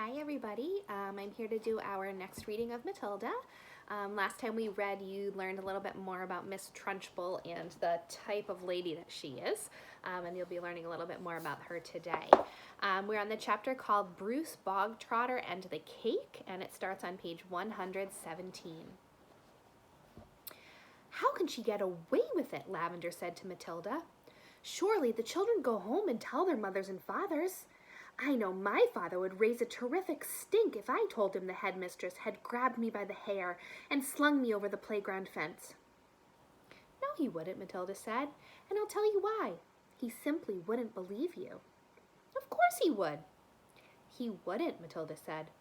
Hi everybody, I'm here to do our next reading of Matilda. Last time we read, you learned a little bit more about Miss Trunchbull and the type of lady that she is, and you'll be learning a little bit more about her today. We're on the chapter called Bruce Bogtrotter and the Cake, and it starts on page 117. "How can she get away with it?" Lavender said to Matilda. "Surely the children go home and tell their mothers and fathers. I know my father would raise a terrific stink if I told him the headmistress had grabbed me by the hair and slung me over the playground fence." "No, he wouldn't," Matilda said, "and I'll tell you why. He simply wouldn't believe you." "Of course he would." "He wouldn't," Matilda said,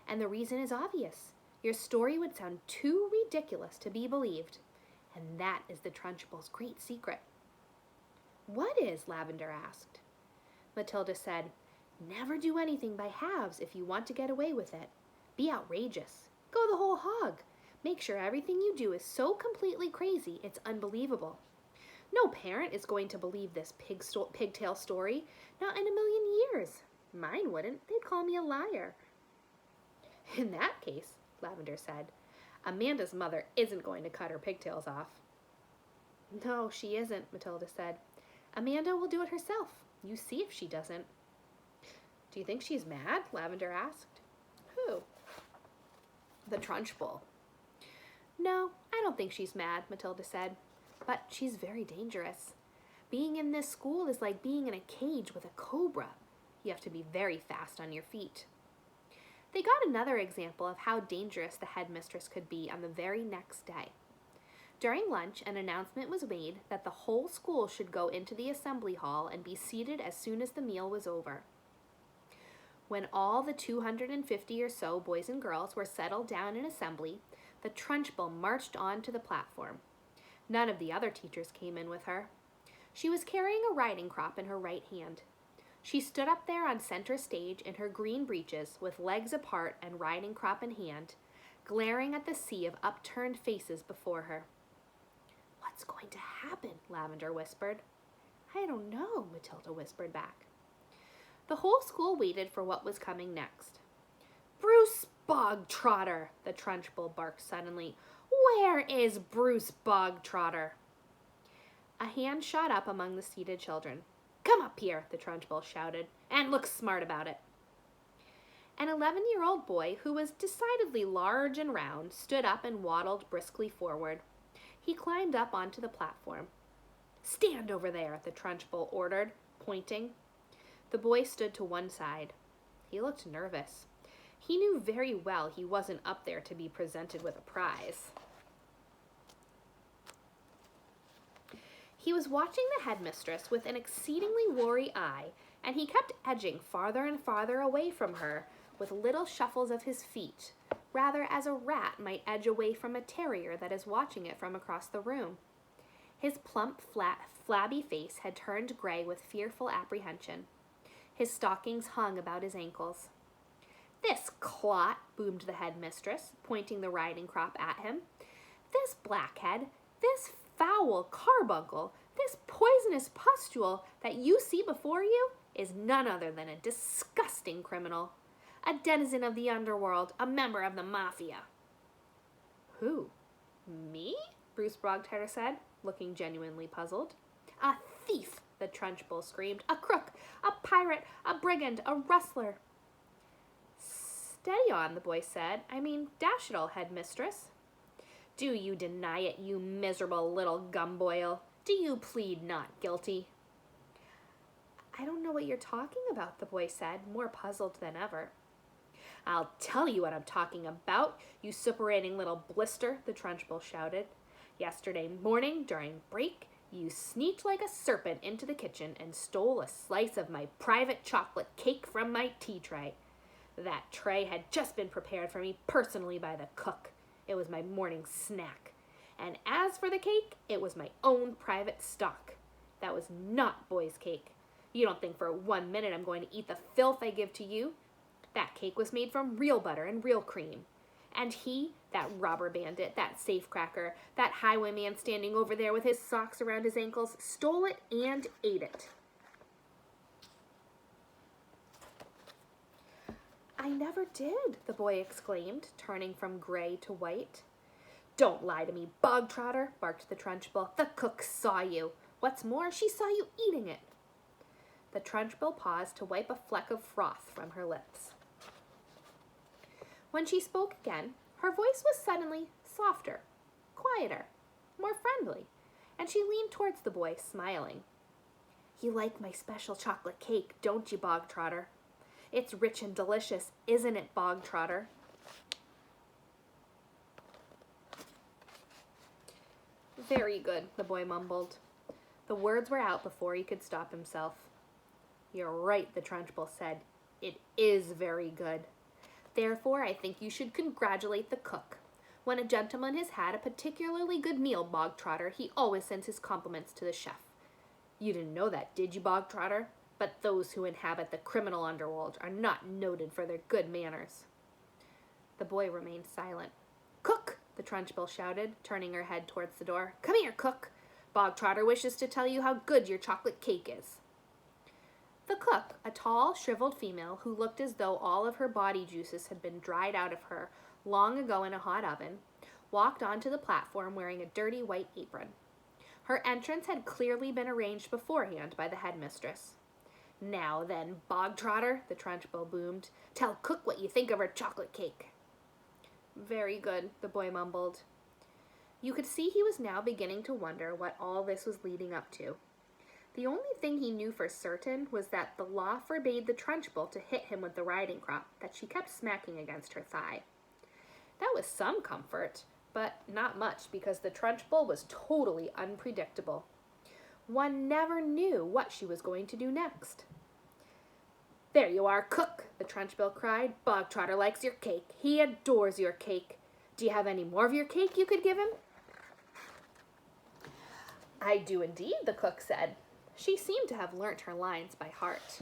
"and the reason is obvious. Your story would sound too ridiculous to be believed, and that is the Trunchbull's great secret." "What is?" Lavender asked. Matilda said, "Never do anything by halves if you want to get away with it. Be outrageous. Go the whole hog. Make sure everything you do is so completely crazy it's unbelievable. No parent is going to believe this pigtail story, not in a million years. Mine wouldn't. They'd call me a liar." "In that case," Lavender said, "Amanda's mother isn't going to cut her pigtails off." "No, she isn't," Matilda said. "Amanda will do it herself. You see if she doesn't." "Do you think she's mad?" Lavender asked. "Who?" "The Trunchbull." "No, I don't think she's mad," Matilda said. "But she's very dangerous. Being in this school is like being in a cage with a cobra. You have to be very fast on your feet." They got another example of how dangerous the headmistress could be on the very next day. During lunch, an announcement was made that the whole school should go into the assembly hall and be seated as soon as the meal was over. When all the 250 or so boys and girls were settled down in assembly, the Trunchbull marched on to the platform. None of the other teachers came in with her. She was carrying a riding crop in her right hand. She stood up there on center stage in her green breeches with legs apart and riding crop in hand, glaring at the sea of upturned faces before her. "What's going to happen?" Lavender whispered. "I don't know," Matilda whispered back. The whole school waited for what was coming next. "Bruce Bogtrotter!" the Trunchbull barked suddenly. "Where is Bruce Bogtrotter?" A hand shot up among the seated children. "Come up here," the Trunchbull shouted, "and look smart about it." An 11-year-old boy who was decidedly large and round stood up and waddled briskly forward. He climbed up onto the platform. "Stand over there," the Trunchbull ordered, pointing. The boy stood to one side. He looked nervous. He knew very well he wasn't up there to be presented with a prize. He was watching the headmistress with an exceedingly wary eye, and he kept edging farther and farther away from her with little shuffles of his feet, rather as a rat might edge away from a terrier that is watching it from across the room. His plump, flabby face had turned gray with fearful apprehension. His stockings hung about his ankles. "This clot," boomed the headmistress, pointing the riding crop at him. "This blackhead, this foul carbuncle, this poisonous pustule that you see before you is none other than a disgusting criminal. A denizen of the underworld, a member of the mafia." "Who? Me?" Bruce Bogtrotter said, looking genuinely puzzled. "A thief!" the Trunchbull screamed. "A crook, a pirate, a brigand, a rustler." "Steady on," the boy said. Dash it all, headmistress." "Do you deny it, you miserable little gumboil? Do you plead not guilty?" "I don't know what you're talking about," the boy said, more puzzled than ever. "I'll tell you what I'm talking about, you suppurating little blister," the Trunchbull shouted. "Yesterday morning, during break, you sneaked like a serpent into the kitchen and stole a slice of my private chocolate cake from my tea tray. That tray had just been prepared for me personally by the cook. It was my morning snack. And as for the cake, it was my own private stock. That was not boy's cake. You don't think for 1 minute I'm going to eat the filth I give to you? That cake was made from real butter and real cream. And he, that robber bandit, that safecracker, that highwayman standing over there with his socks around his ankles, stole it and ate it." "I never did, the boy exclaimed, turning from gray to white. Don't lie to me, Bogtrotter, barked the Trunchbull. The cook saw you. What's more, she saw you eating it. The Trunchbull paused to wipe a fleck of froth from her lips. When she spoke again, her voice was suddenly softer, quieter, more friendly, and she leaned towards the boy, smiling. You like my special chocolate cake, don't you, Bogtrotter? It's rich and delicious, isn't it, Bogtrotter? Very good, the boy mumbled. The words were out before he could stop himself. You're right, the Trunchbull said. It is very good. Therefore, I think you should congratulate the cook. When a gentleman has had a particularly good meal, Bogtrotter, he always sends his compliments to the chef. You didn't know that, did you, Bogtrotter? But those who inhabit the criminal underworld are not noted for their good manners. The boy remained silent. Cook, the Trunchbull shouted, turning her head towards the door. Come here, cook. Bogtrotter wishes to tell you how good your chocolate cake is. The cook, a tall, shriveled female who looked as though all of her body juices had been dried out of her long ago in a hot oven, walked onto the platform wearing a dirty white apron. Her entrance had clearly been arranged beforehand by the headmistress. Now then, Bogtrotter, the Trunchbull boomed, tell cook what you think of her chocolate cake. Very good, the boy mumbled. You could see he was now beginning to wonder what all this was leading up to. The only thing he knew for certain was that the law forbade the Trunchbull to hit him with the riding crop that she kept smacking against her thigh. That was some comfort, but not much because the Trunchbull was totally unpredictable. One never knew what she was going to do next. There you are, cook, the Trunchbull cried. Bogtrotter likes your cake. He adores your cake. Do you have any more of your cake you could give him? I do indeed, the cook said. She seemed to have learnt her lines by heart.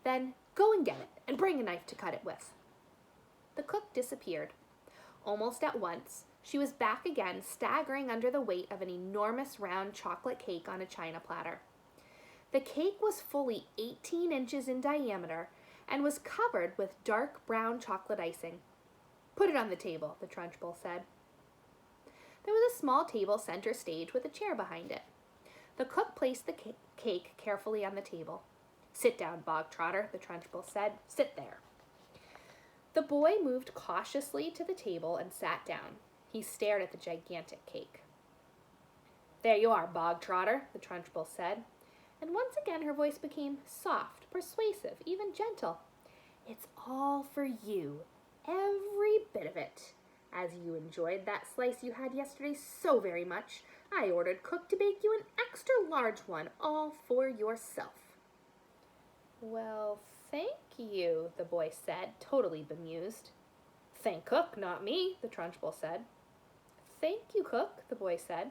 Then go and get it, and bring a knife to cut it with. The cook disappeared. Almost at once, she was back again, staggering under the weight of an enormous round chocolate cake on a china platter. The cake was fully 18 inches in diameter and was covered with dark brown chocolate icing. Put it on the table, the Trunchbull said. There was a small table center stage with a chair behind it. The cook placed the cake carefully on the table. Sit down, Bogtrotter, the Trunchbull said. Sit there. The boy moved cautiously to the table and sat down. He stared at the gigantic cake. There you are, Bogtrotter, the Trunchbull said. And once again her voice became soft, persuasive, even gentle. It's all for you, every bit of it. As you enjoyed that slice you had yesterday so very much, I ordered cook to bake you an extra large one, all for yourself. Well, thank you, the boy said, totally bemused. Thank cook, not me, the Trunchbull said. Thank you, cook, the boy said.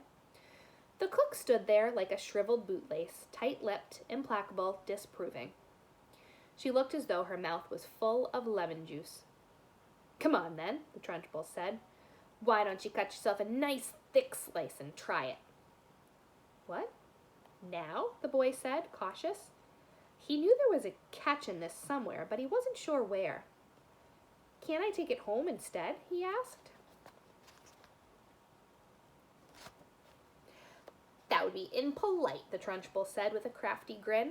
The cook stood there like a shriveled bootlace, tight-lipped, implacable, disapproving. She looked as though her mouth was full of lemon juice. Come on, then, the Trunchbull said. Why don't you cut yourself a nice, thick slice and try it? What? Now? The boy said, cautious. He knew there was a catch in this somewhere, but he wasn't sure where. Can't I take it home instead? He asked. That would be impolite, the Trunchbull said with a crafty grin.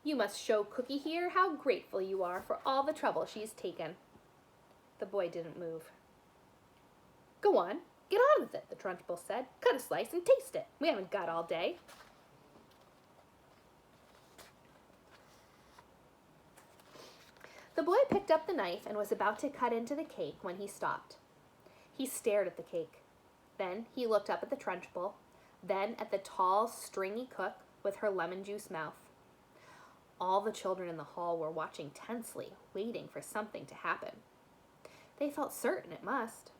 You must show Cookie here how grateful you are for all the trouble she's taken. The boy didn't move. Go on, get on with it, the Trunchbull said. Cut a slice and taste it. We haven't got all day. The boy picked up the knife and was about to cut into the cake when he stopped. He stared at the cake. Then he looked up at the Trunchbull, then at the tall, stringy cook with her lemon juice mouth. All the children in the hall were watching tensely, waiting for something to happen. They felt certain it must.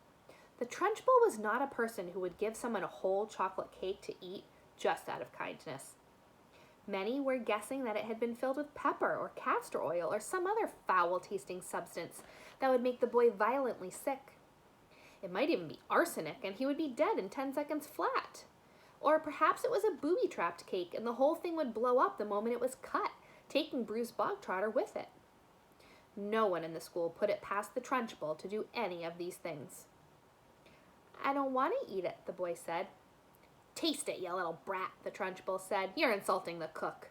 The Trunchbull was not a person who would give someone a whole chocolate cake to eat just out of kindness. Many were guessing that it had been filled with pepper or castor oil or some other foul-tasting substance that would make the boy violently sick. It might even be arsenic, and he would be dead in 10 seconds flat. Or perhaps it was a booby-trapped cake, and the whole thing would blow up the moment it was cut, taking Bruce Bogtrotter with it. No one in the school put it past the Trunchbull to do any of these things. I don't want to eat it, the boy said. Taste it, you little brat, the Trunchbull said. You're insulting the cook.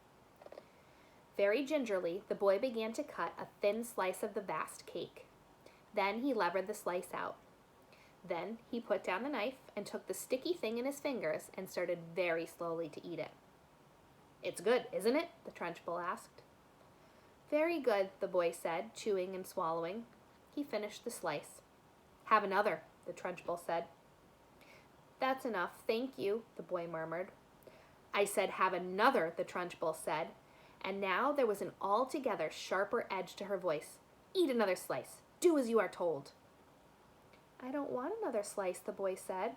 Very gingerly, the boy began to cut a thin slice of the vast cake. Then he levered the slice out. Then he put down the knife and took the sticky thing in his fingers and started very slowly to eat it. It's good, isn't it? The Trunchbull asked. Very good, the boy said, chewing and swallowing. He finished the slice. Have another, the Trunchbull said. That's enough, thank you, the boy murmured. I said have another, the Trunchbull said, and now there was an altogether sharper edge to her voice. Eat another slice. Do as you are told. I don't want another slice, the boy said.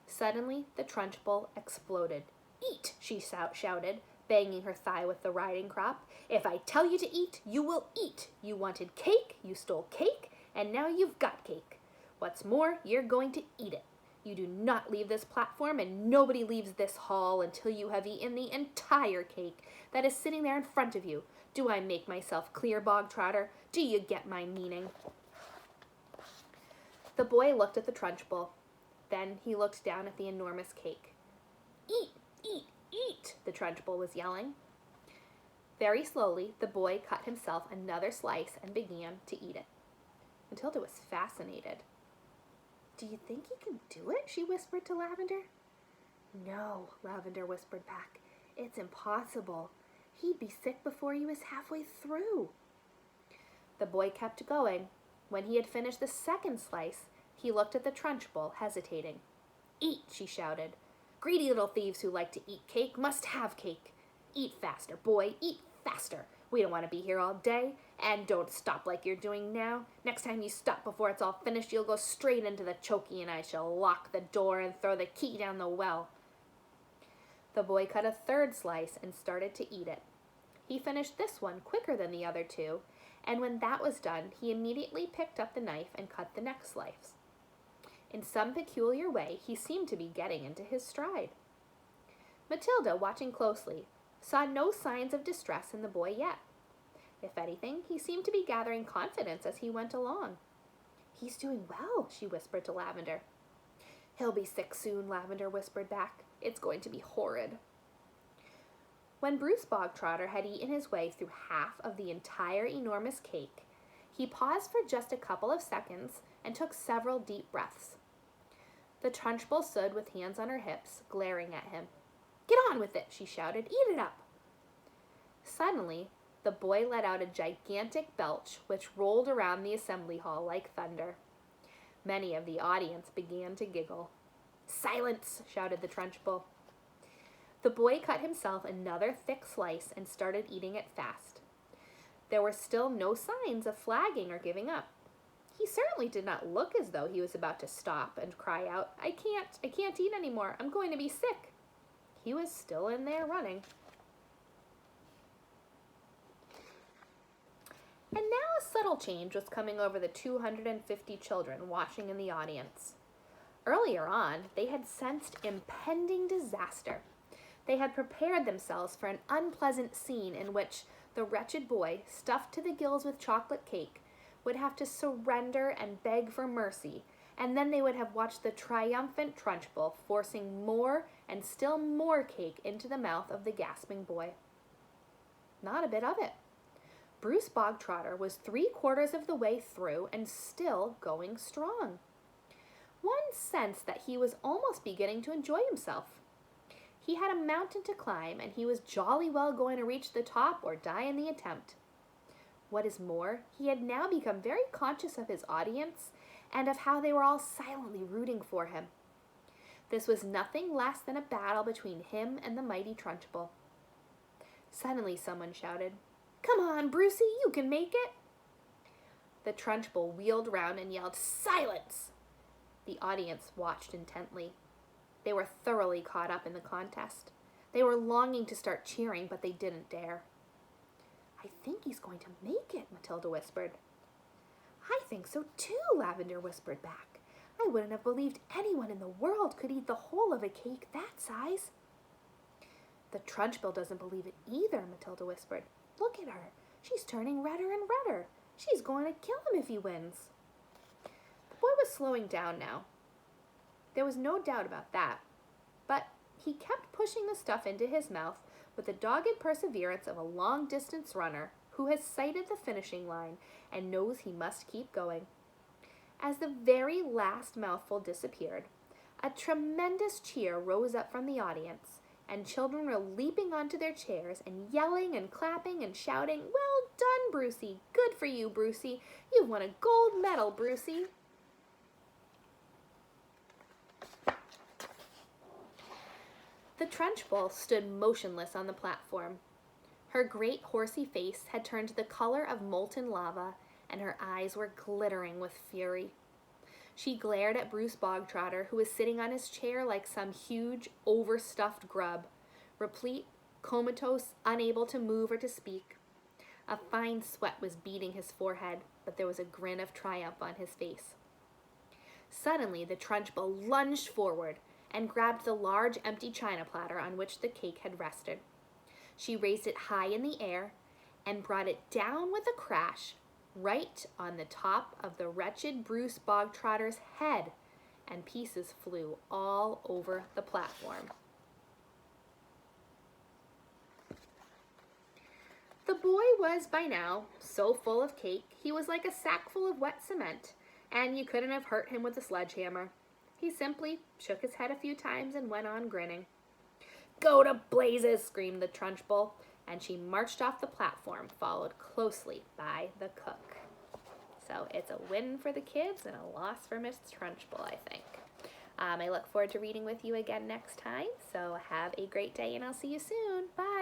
Suddenly, the Trunchbull exploded. Eat, she shouted, banging her thigh with the riding crop. If I tell you to eat, you will eat. You wanted cake, you stole cake, and now you've got cake. What's more, you're going to eat it. You do not leave this platform, and nobody leaves this hall until you have eaten the entire cake that is sitting there in front of you. Do I make myself clear, Bog Trotter? Do you get my meaning? The boy looked at the Trunchbull. Then he looked down at the enormous cake. Eat, eat, eat, the Trunchbull was yelling. Very slowly, the boy cut himself another slice and began to eat it. Matilda was fascinated. Do you think he can do it? She whispered to Lavender. No, Lavender whispered back. It's impossible. He'd be sick before he was halfway through. The boy kept going. When he had finished the second slice, he looked at the Trunchbull, hesitating. Eat, she shouted. Greedy little thieves who like to eat cake must have cake. Eat faster, boy, eat faster. We don't want to be here all day. And don't stop like you're doing now. Next time you stop before it's all finished, you'll go straight into the chokey and I shall lock the door and throw the key down the well. The boy cut a third slice and started to eat it. He finished this one quicker than the other two, and when that was done, he immediately picked up the knife and cut the next slice. In some peculiar way, he seemed to be getting into his stride. Matilda, watching closely, saw no signs of distress in the boy yet. If anything, he seemed to be gathering confidence as he went along. He's doing well, she whispered to Lavender. He'll be sick soon, Lavender whispered back. It's going to be horrid. When Bruce Bogtrotter had eaten his way through half of the entire enormous cake, he paused for just a couple of seconds and took several deep breaths. The Trunchbull stood with hands on her hips, glaring at him. Get on with it, she shouted. Eat it up. Suddenly, the boy let out a gigantic belch which rolled around the assembly hall like thunder. Many of the audience began to giggle. Silence, shouted the Trunchbull. The boy cut himself another thick slice and started eating it fast. There were still no signs of flagging or giving up. He certainly did not look as though he was about to stop and cry out, I can't eat anymore, I'm going to be sick. He was still in there running. And now a subtle change was coming over the 250 children watching in the audience. Earlier on, they had sensed impending disaster. They had prepared themselves for an unpleasant scene in which the wretched boy, stuffed to the gills with chocolate cake, would have to surrender and beg for mercy, and then they would have watched the triumphant Trunchbull forcing more and still more cake into the mouth of the gasping boy. Not a bit of it. Bruce Bogtrotter was 3/4 of the way through and still going strong. One sensed that he was almost beginning to enjoy himself. He had a mountain to climb, and he was jolly well going to reach the top or die in the attempt. What is more, he had now become very conscious of his audience and of how they were all silently rooting for him. This was nothing less than a battle between him and the mighty Trunchbull. Suddenly someone shouted, Come on, Brucey, you can make it! The Trunchbull wheeled round and yelled, Silence! The audience watched intently. They were thoroughly caught up in the contest. They were longing to start cheering, but they didn't dare. I think he's going to make it, Matilda whispered. I think so too, Lavender whispered back. I wouldn't have believed anyone in the world could eat the whole of a cake that size. The Trunchbull doesn't believe it either, Matilda whispered. Look at her. She's turning redder and redder. She's going to kill him if he wins. The boy was slowing down now. There was no doubt about that. But he kept pushing the stuff into his mouth with the dogged perseverance of a long-distance runner who has sighted the finishing line and knows he must keep going. As the very last mouthful disappeared, a tremendous cheer rose up from the audience, and children were leaping onto their chairs and yelling and clapping and shouting, "Well done, Brucey! Good for you, Brucey! You've won a gold medal, Brucey!" The Trunchbull stood motionless on the platform. Her great horsey face had turned the color of molten lava, and her eyes were glittering with fury. She glared at Bruce Bogtrotter, who was sitting on his chair like some huge, overstuffed grub, replete, comatose, unable to move or to speak. A fine sweat was beading his forehead, but there was a grin of triumph on his face. Suddenly, the Trunchbull lunged forward and grabbed the large empty china platter on which the cake had rested. She raised it high in the air and brought it down with a crash right on the top of the wretched Bruce Bogtrotter's head, and pieces flew all over the platform. The boy was by now so full of cake he was like a sack full of wet cement, and you couldn't have hurt him with a sledgehammer. He simply shook his head a few times and went on grinning. "Go to blazes!" screamed the Trunchbull, and she marched off the platform, followed closely by the cook. So it's a win for the kids and a loss for Miss Trunchbull, I think. I look forward to reading with you again next time, so have a great day and I'll see you soon. Bye!